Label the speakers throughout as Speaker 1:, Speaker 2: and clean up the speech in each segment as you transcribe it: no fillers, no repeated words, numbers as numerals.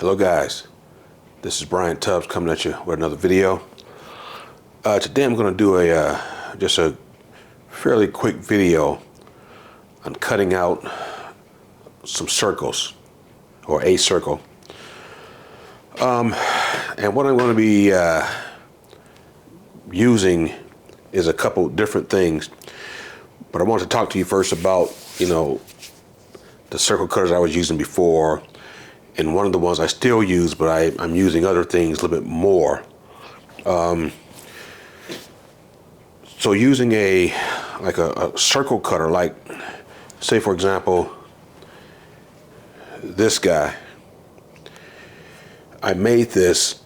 Speaker 1: Hello guys, this is Brian Tubbs coming at you with another video. Today I'm going to do just a fairly quick video on cutting out some circles, or a circle. And what I'm going to be using is a couple different things, but I want to talk to you first about, the circle cutters I was using before, and one of the ones I still use, but I'm using other things a little bit more. So using a circle cutter, like say for example this guy, I made this,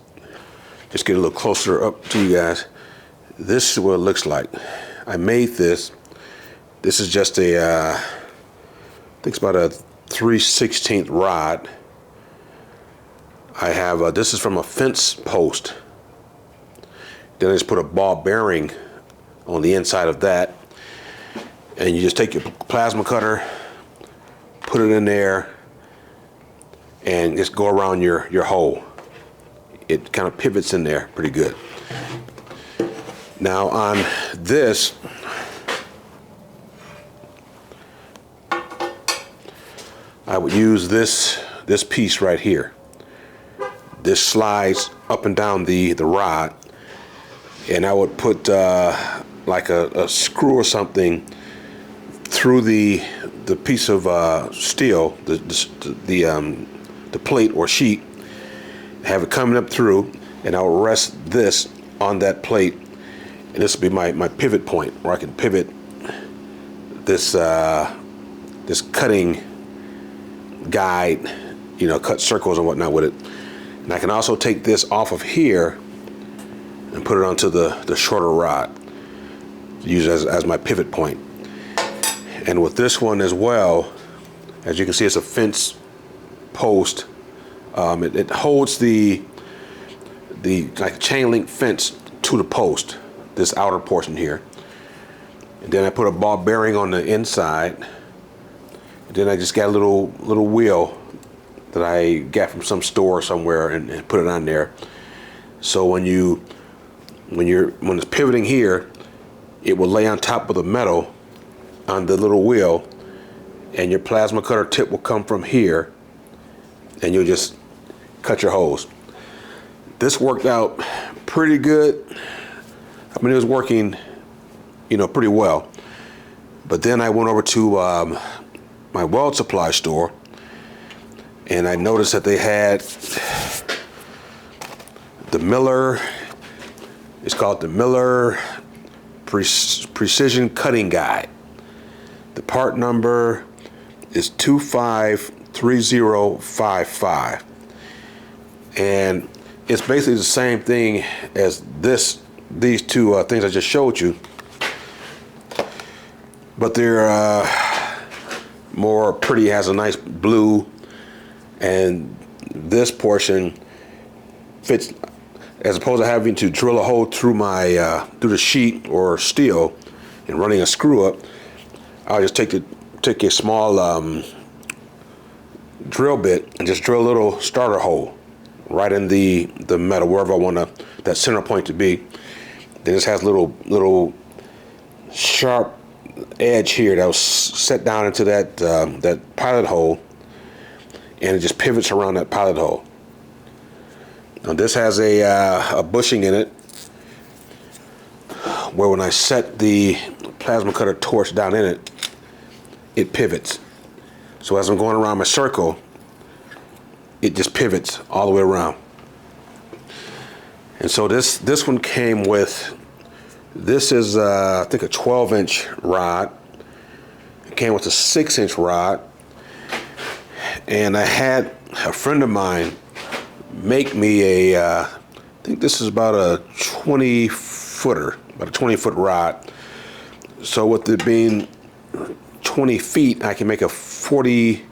Speaker 1: just get a little closer up to you guys. This is what it looks like. I made this. This is just I think it's about a 3/16 rod. I have, this is from a fence post. Then I just put a ball bearing on the inside of that. And you just take your plasma cutter, put it in there, and just go around your hole. It kind of pivots in there pretty good. Now on this, I would use this piece right here. This slides up and down the rod, and I would put like a screw or something through the piece of steel, the plate or sheet, have it coming up through, and I will rest this on that plate, and this will be my pivot point where I can pivot this this cutting guide, cut circles and whatnot with it. And I can also take this off of here and put it onto the shorter rod, use it as my pivot point. And with this one as well, as you can see, it's a fence post. It holds the like chain link fence to the post, this outer portion here. And then I put a ball bearing on the inside. And then I just got a little wheel that I got from some store somewhere and put it on there. So when it's pivoting here, it will lay on top of the metal on the little wheel, and your plasma cutter tip will come from here, and you'll just cut your holes. This worked out pretty good. I mean, it was working, pretty well. But then I went over to my weld supply store, and I noticed that they had the Miller, it's called the Miller Precision Cutting Guide. The part number is 253055. And it's basically the same thing as these two things I just showed you, but they're more pretty, has a nice blue, and this portion fits, as opposed to having to drill a hole through through the sheet or steel and running a screw up. I'll just take a small drill bit and just drill a little starter hole right in the metal, wherever I want that center point to be. Then this has little sharp edge here that was set down into that pilot hole, and it just pivots around that pilot hole. Now this has a bushing in it, where when I set the plasma cutter torch down in it, it pivots. So as I'm going around my circle, it just pivots all the way around. And so this one came with, this is I think a 12-inch rod. It came with a 6-inch rod, and I had a friend of mine make me I think this is about a 20-footer, about a 20-foot rod. So with it being 20 feet, I can make a 20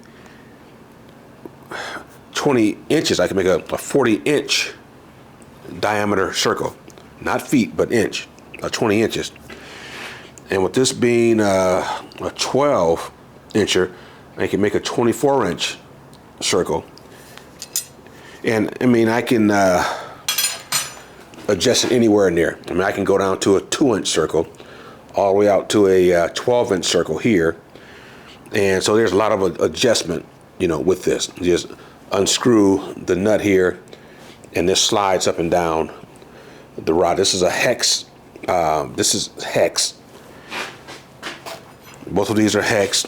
Speaker 1: inches, I can make a 40-inch diameter circle. Not feet, but inch, 20 inches. And with this being a 12-incher, I can make a 24-inch circle. And I mean, I can adjust it anywhere in there. I mean, I can go down to a 2-inch circle, all the way out to a 12-inch circle here. And so there's a lot of adjustment, you know, with this. You just unscrew the nut here, and this slides up and down the rod. This is a hex. This is hex. Both of these are hex.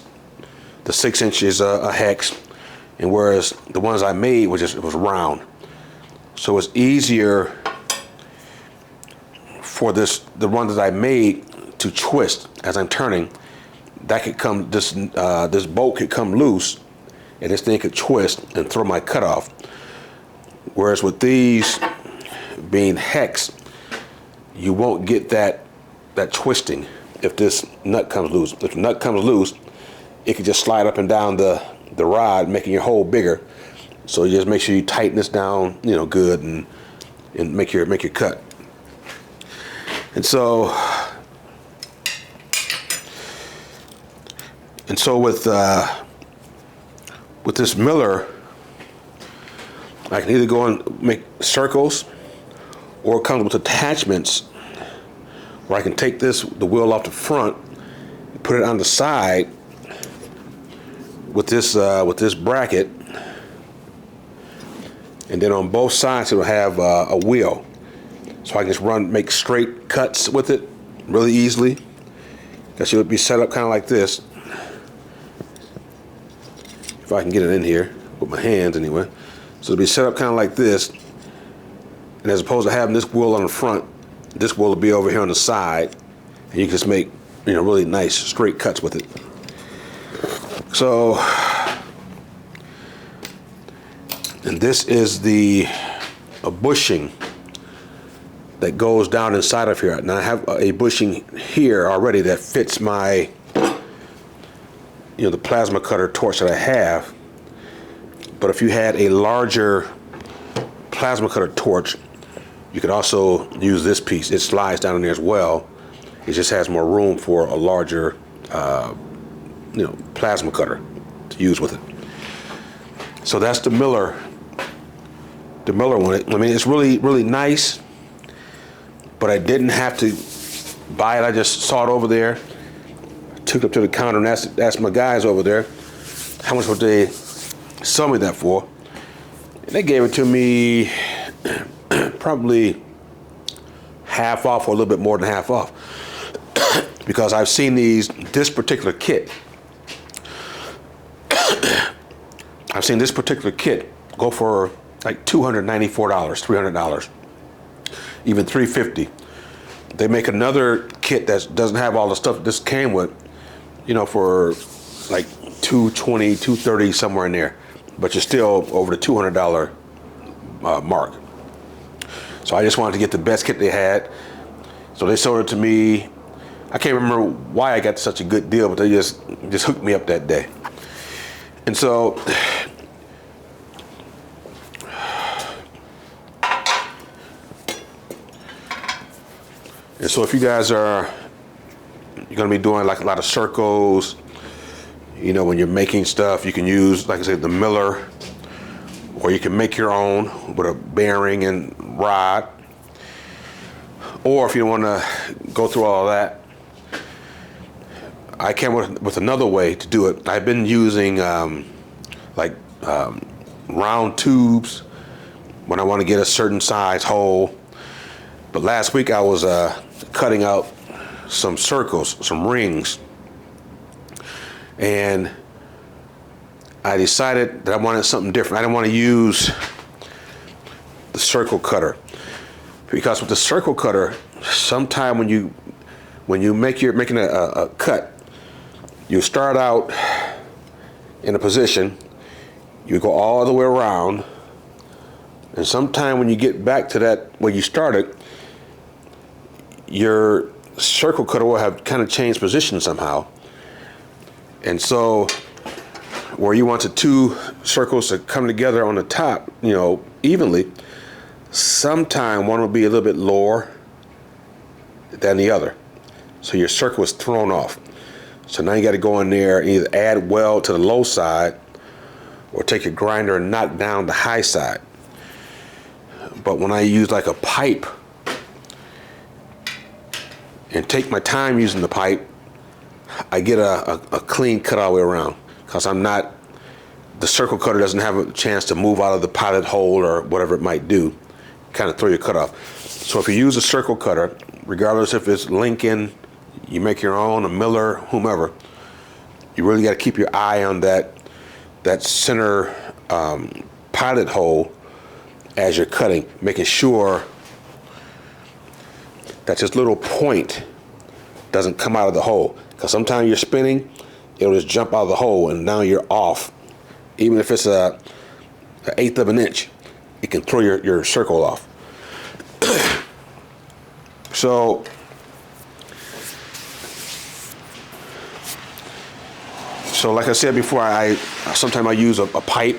Speaker 1: The 6-inch is a hex, and whereas the ones I made was round. So it's easier for the one that I made to twist as I'm turning. That could come, this bolt could come loose, and this thing could twist and throw my cut off. Whereas with these being hex, you won't get that twisting if this nut comes loose. If the nut comes loose, it could just slide up and down the rod, making your hole bigger. So you just make sure you tighten this down, you know, good, and make your cut. And so with this Miller, I can either go and make circles, or it comes with attachments where I can take the wheel off the front, put it on the side with this bracket, and then on both sides it'll have a wheel, so I can just make straight cuts with it really easily. Because it'll be set up kind of like this. If I can get it in here with my hands anyway. So it'll be set up kind of like this, and as opposed to having this wheel on the front, this wheel will be over here on the side, and you can just make, you know, really nice straight cuts with it. So, and this is a bushing that goes down inside of here. Now I have a bushing here already that fits my, you know, the plasma cutter torch that I have. But if you had a larger plasma cutter torch, you could also use this piece. It slides down in there as well. It just has more room for a larger, you know, plasma cutter to use with it. So that's the Miller one. I mean, it's really, really nice, but I didn't have to buy it. I just saw it over there, took it up to the counter and asked my guys over there how much would they sell me that for. And they gave it to me probably half off, or a little bit more than half off, because I've seen this particular kit. I've seen this particular kit go for like $294, $300, even $350. They make another kit that doesn't have all the stuff this came with, you know, for like $220, $230, somewhere in there, but you're still over the $200 mark. So I just wanted to get the best kit they had. So they sold it to me. I can't remember why I got such a good deal, but they just hooked me up that day. And so if you guys you're gonna be doing like a lot of circles, you know, when you're making stuff, you can use, like I said, the Miller, or you can make your own with a bearing and rod. Or if you don't want to go through all of that, I came with another way to do it. I've been using round tubes when I want to get a certain size hole. But last week I was cutting out some circles, some rings, and I decided that I wanted something different. I didn't want to use the circle cutter, because with the circle cutter, sometime when you making a cut, you start out in a position, you go all the way around, and sometime when you get back to that where you started, your circle cutter will have kind of changed position somehow. And so where you want the two circles to come together on the top, you know, evenly, sometime one will be a little bit lower than the other. So your circle is thrown off. So now you got to go in there and either add weld to the low side, or take your grinder and knock down the high side. But when I use like a pipe and take my time using the pipe, I get a clean cut all the way around, because the circle cutter doesn't have a chance to move out of the pilot hole or whatever it might do, kind of throw your cut off. So if you use a circle cutter, regardless if it's Lincoln, you make your own, a Miller, whomever, you really got to keep your eye on that center pilot hole as you're cutting, making sure that this little point doesn't come out of the hole. Because sometimes you're spinning, it'll just jump out of the hole and now you're off. Even if it's an eighth of an inch, it can throw your circle off. So like I said before, sometimes I use a pipe.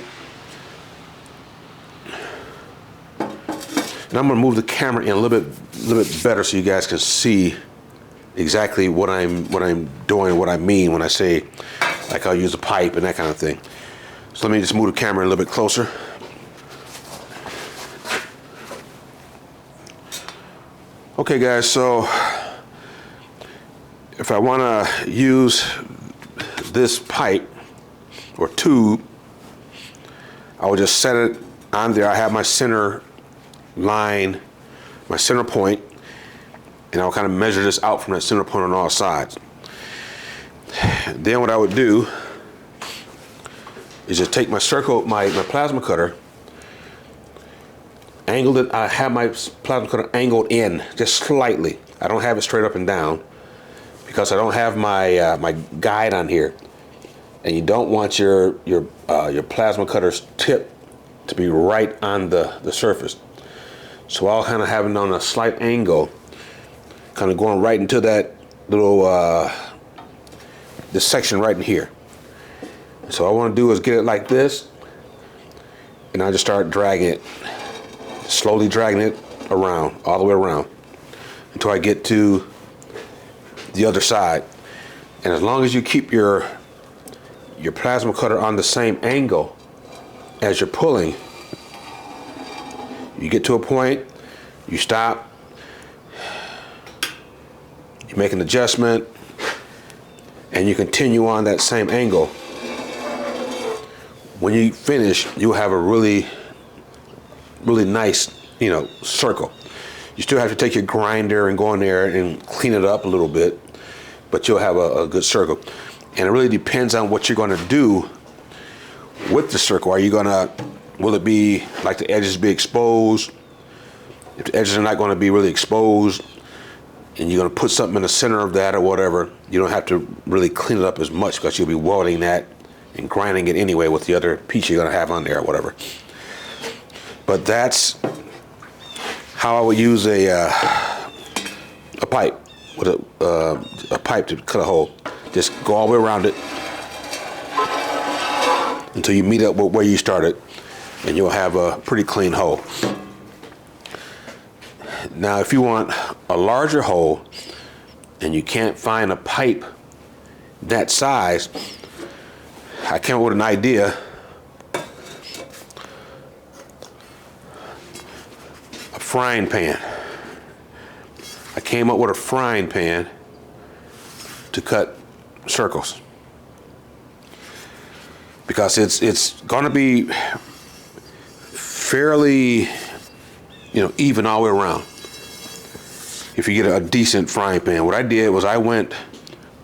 Speaker 1: And I'm gonna move the camera in a little bit better so you guys can see exactly what I'm doing, what I mean when I say like I'll use a pipe and that kind of thing. So let me just move the camera a little bit closer. Okay guys, so if I want to use this pipe or tube, I will just set it on there. I have my center line, my center point, and I'll kind of measure this out from that center point on all sides. Then what I would do is just take my my plasma cutter, angled it. I have my plasma cutter angled in just slightly. I don't have it straight up and down because I don't have my my guide on here, and you don't want your plasma cutter's tip to be right on the surface. So I'll kind of have it on a slight angle, kind of going right into that little this section right in here. So all I want to do is get it like this, and I just start dragging it, slowly dragging it around, all the way around, until I get to the other side. And as long as you keep your plasma cutter on the same angle as you're pulling, you get to a point, you stop, you make an adjustment, and you continue on that same angle. When you finish, you'll have a really nice, circle. You still have to take your grinder and go in there and clean it up a little bit, but you'll have a good circle. And it really depends on what you're going to do with the circle. Will it be like the edges be exposed? If the edges are not going to be really exposed, and you're going to put something in the center of that or whatever, you don't have to really clean it up as much, because you'll be welding that and grinding it anyway with the other piece you're going to have on there or whatever. But that's how I would use a pipe with a pipe to cut a hole. Just go all the way around it until you meet up with where you started, and you'll have a pretty clean hole. Now, if you want a larger hole and you can't find a pipe that size, I came up with an idea. A frying pan. I came up with a frying pan to cut circles, because it's going to be fairly, even all the way around if you get a decent frying pan. What I did was I went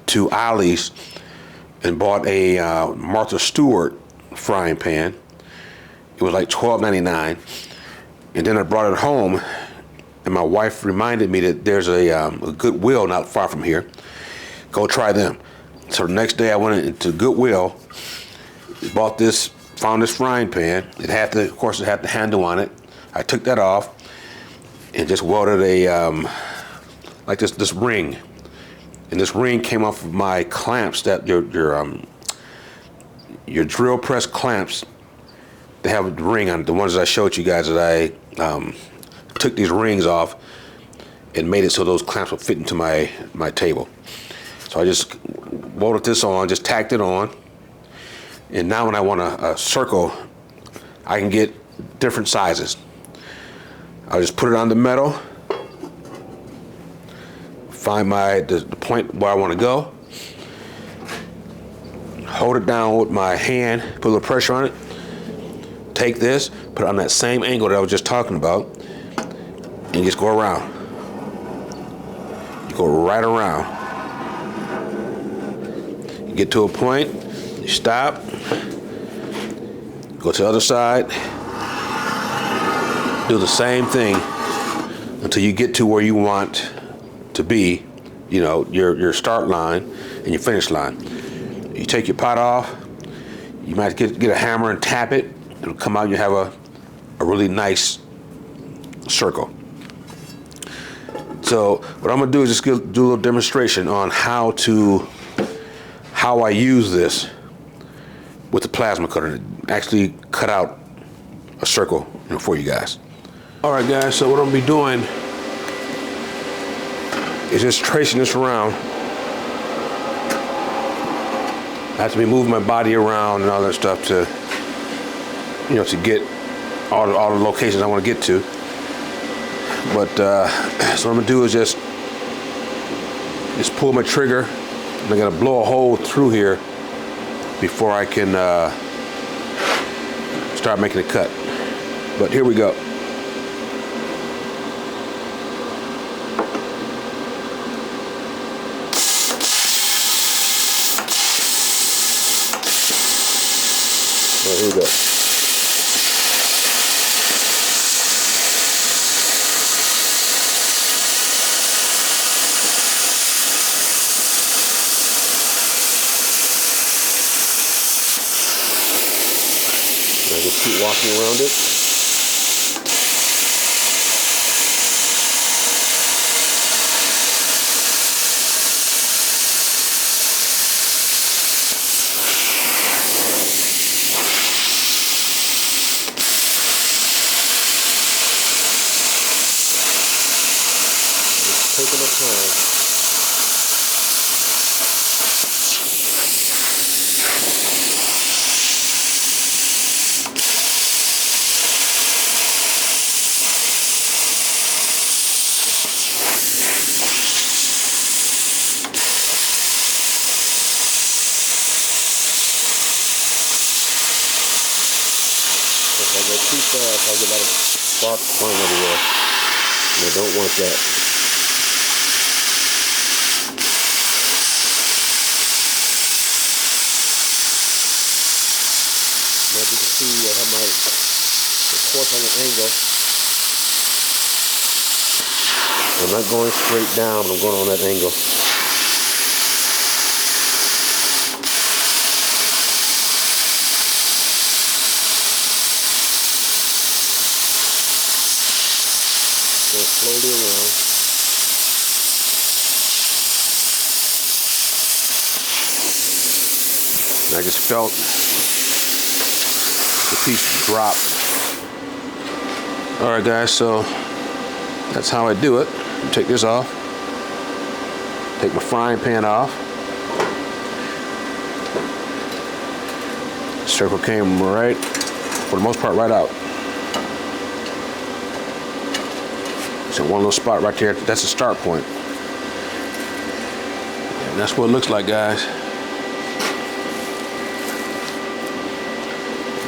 Speaker 1: to Ollie's and bought a Martha Stewart frying pan. It was like $12.99, and then I brought it home, and my wife reminded me that there's a Goodwill not far from here. Go try them. So the next day I went into Goodwill, found this frying pan. It had the handle on it. I took that off and just welded like this ring. And this ring came off of my clamps, that your drill press clamps. They have a ring on it. The ones that I showed you guys, that I took these rings off and made it so those clamps would fit into my table. So I just welded this on, just tacked it on. And now when I want a circle, I can get different sizes. I'll just put it on the metal, find the point where I want to go, hold it down with my hand, put a little pressure on it, take this, put it on that same angle that I was just talking about, and just go around. You go right around. You get to a point, you stop, go to the other side, do the same thing until you get to where you want to be, you know, your start line and your finish line. You take your pot off, you might get a hammer and tap it. It'll come out and you have a really nice circle. So what I'm gonna do is just do a little demonstration on how I use this with the plasma cutter to actually cut out a circle, you know, for you guys. All right, guys, so what I'm gonna be doing is just tracing this around. I have to be moving my body around and all that stuff to, you know, to get all the locations I want to get to. But so what I'm gonna do is just pull my trigger, and I'm gonna blow a hole through here before I can start making a cut. But here we go. Here we go. I just keep walking around it. Taking the time. If I go too fast, I'll get a lot of sparks flying everywhere. And I don't want that. As you can see, I have the course on an angle. I'm not going straight down, but I'm going on that angle. Go slowly around. And I just felt the piece drop. All right, guys, so that's how I do it. Take this off. Take my frying pan off. Circle came right, for the most part, right out. So one little spot right there, that's the start point. And that's what it looks like, guys.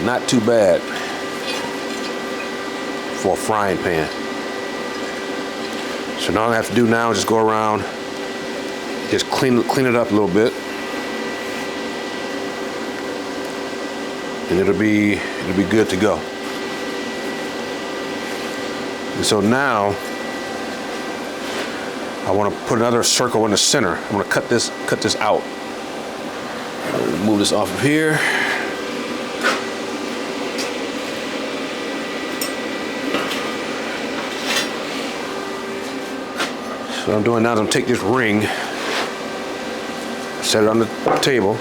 Speaker 1: Not too bad for a frying pan. So now all I have to do now is just go around, just clean it up a little bit, and it'll be good to go. And so now I want to put another circle in the center. I'm going to cut this out. Move this off of here. So what I'm doing now is I'm taking this ring, set it on the table.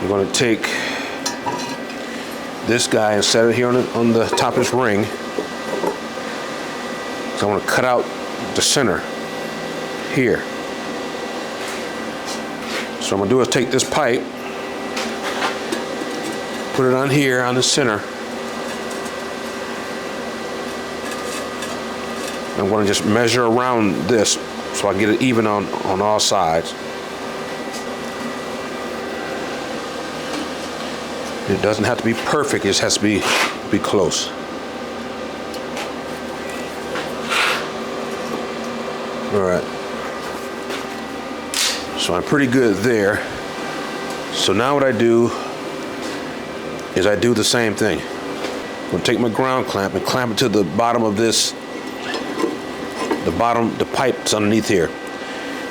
Speaker 1: I'm going to take this guy and set it here on the top of this ring. So I want to cut out the center here. So what I'm going to do is take this pipe, put it on here on the center. I'm going to just measure around this so I get it even on all sides. It doesn't have to be perfect, it just has to be close. All right. So I'm pretty good there. So now what I do is I do the same thing. I'm going to take my ground clamp and clamp it to the bottom of this, the pipe's underneath here.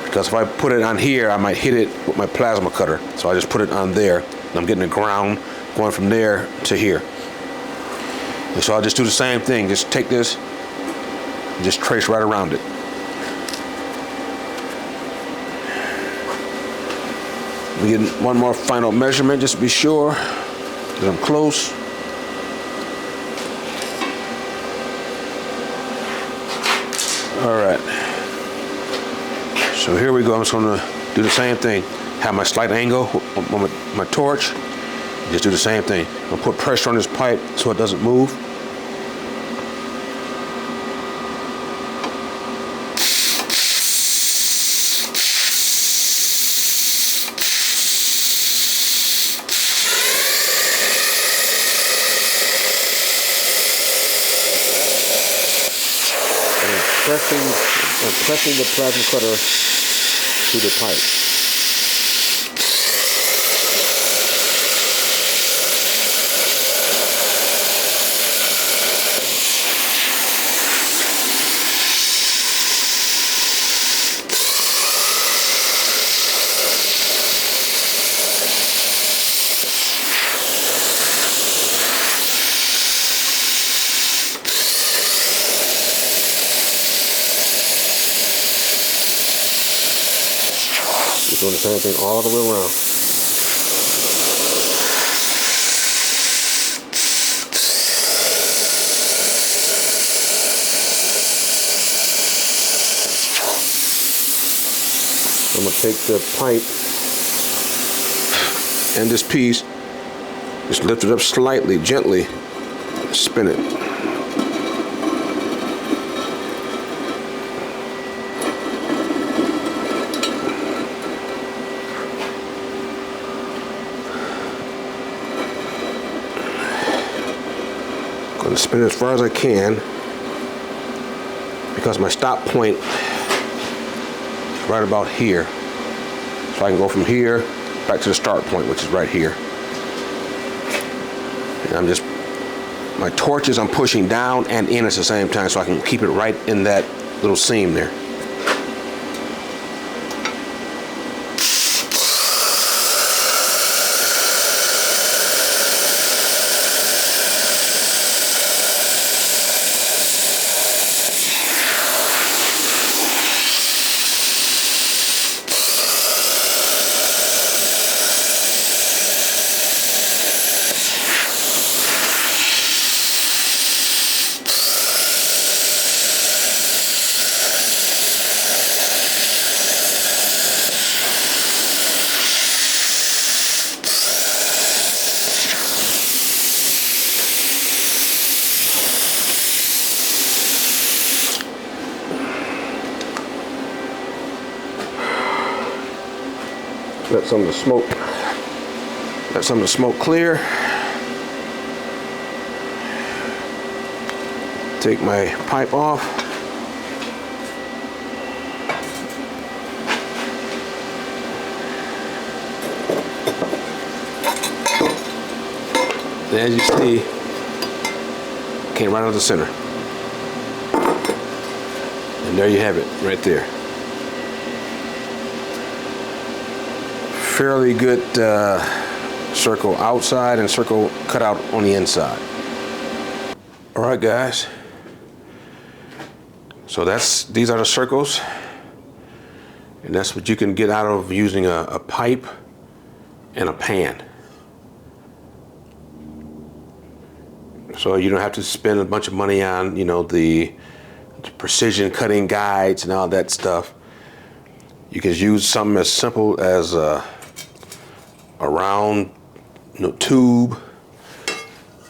Speaker 1: Because if I put it on here, I might hit it with my plasma cutter. So I just put it on there, and I'm getting the ground going from there to here. And so I'll just do the same thing. Just take this and just trace right around it. I'm getting one more final measurement just to be sure that I'm close. All right. So here we go. I'm just going to do the same thing. Have my slight angle on my torch. Just do the same thing. I'm going to put pressure on this pipe so it doesn't move. Pressing the plasma cutter to the pipe. Doing the same thing all the way around. I'm going to take the pipe and this piece, just lift it up slightly, gently, spin it. Going to spin it as far as I can because my stop point is right about here. So I can go from here back to the start point, which is right here. And my torches I'm pushing down and in at the same time so I can keep it right in that little seam there. Let some of the smoke clear. Take my pipe off. And as you see, came right out of the center. And there you have it, right there. Fairly good circle outside and circle cut out on the inside. All right, guys. So these are the circles, and that's what you can get out of using a pipe and a pan. So you don't have to spend a bunch of money on, the precision cutting guides and all that stuff. You can use something as simple as a round tube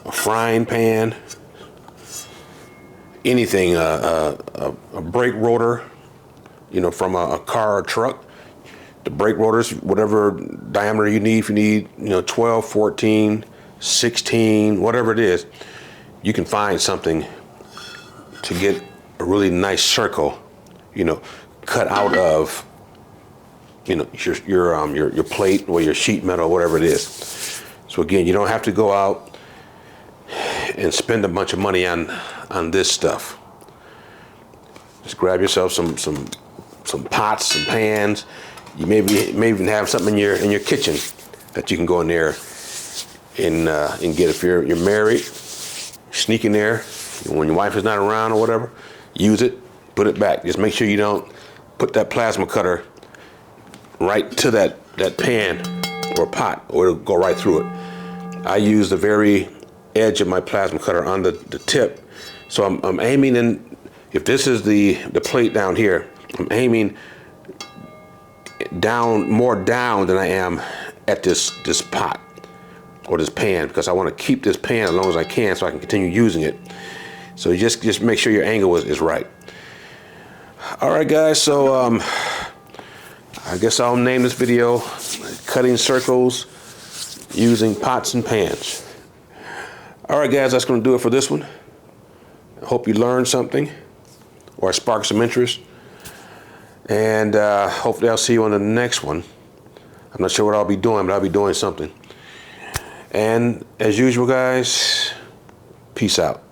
Speaker 1: a frying pan, anything, a brake rotor, you know, from a car or truck. The brake rotors, whatever diameter you need, if you need, you know, 12, 14, 16, whatever it is, you can find something to get a really nice circle, you know, cut out of, you know, your plate or your sheet metal, whatever it is. So again, you don't have to go out and spend a bunch of money on this stuff. Just grab yourself some pots, some pans. You may even have something in your kitchen that you can go in there and get. If you're married, sneak in there when your wife is not around or whatever. Use it, put it back. Just make sure you don't put that plasma cutter right to that pan or pot, or it'll go right through it. I use the very edge of my plasma cutter on the tip, so I'm aiming in. If this is the plate down here, I'm aiming more down than I am at this pot or this pan, because I want to keep this pan as long as I can so I can continue using it. So you just make sure your angle is right. All right, guys, so I guess I'll name this video Cutting Circles Using Pots and Pans. All right, guys, that's going to do it for this one. I hope you learned something or sparked some interest. And hopefully I'll see you on the next one. I'm not sure what I'll be doing, but I'll be doing something. And as usual, guys, peace out.